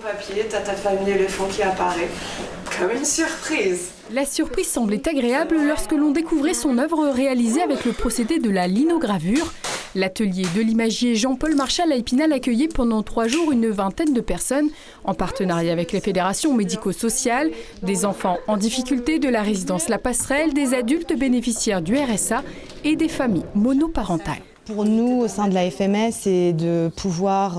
papier, t'as ta famille éléphant qui apparaît. Comme une surprise. La surprise semblait agréable lorsque l'on découvrait son œuvre réalisée avec le procédé de la linogravure. L'atelier de l'imagier Jean-Paul Marchal à Épinal accueillait pendant 3 jours une vingtaine de personnes en partenariat avec les fédérations médico-sociales, des enfants en difficulté de la résidence La Passerelle, des adultes bénéficiaires du RSA et des familles monoparentales. Pour nous, au sein de la FMS, c'est de pouvoir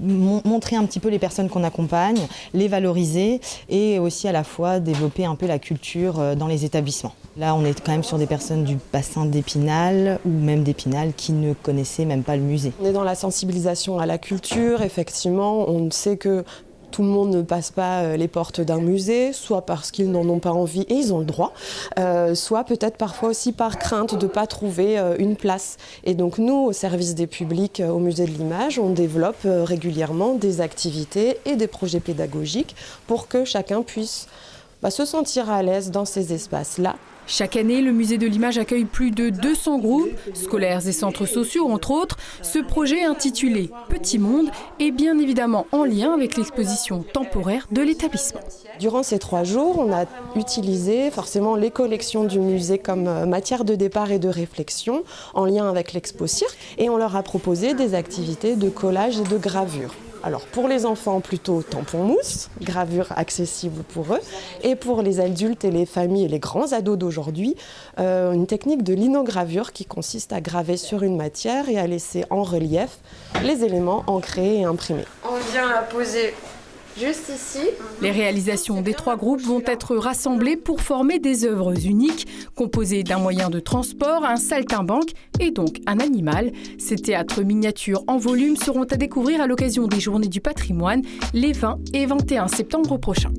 montrer un petit peu les personnes qu'on accompagne, les valoriser et aussi à la fois développer un peu la culture dans les établissements. Là, on est quand même sur des personnes du bassin d'Épinal ou même d'Épinal qui ne connaissaient même pas le musée. On est dans la sensibilisation à la culture, effectivement. On sait que tout le monde ne passe pas les portes d'un musée, soit parce qu'ils n'en ont pas envie et ils ont le droit, soit peut-être parfois aussi par crainte de ne pas trouver une place. Et donc nous, au service des publics au musée de l'image, on développe régulièrement des activités et des projets pédagogiques pour que chacun puisse se sentir à l'aise dans ces espaces-là. Chaque année, le musée de l'image accueille plus de 200 groupes, scolaires et centres sociaux entre autres. Ce projet intitulé Petit Monde est bien évidemment en lien avec l'exposition temporaire de l'établissement. Durant ces 3 jours, on a utilisé forcément les collections du musée comme matière de départ et de réflexion en lien avec l'Expo Cirque et on leur a proposé des activités de collage et de gravure. Alors pour les enfants, plutôt tampon mousse, gravure accessible pour eux. Et pour les adultes et les familles et les grands ados d'aujourd'hui, une technique de linogravure qui consiste à graver sur une matière et à laisser en relief les éléments ancrés et imprimés. On vient la poser juste ici. Les réalisations des 3 groupes vont être rassemblées pour former des œuvres uniques, composées d'un moyen de transport, un saltimbanque et donc un animal. Ces théâtres miniatures en volume seront à découvrir à l'occasion des Journées du patrimoine les 20 et 21 septembre prochains.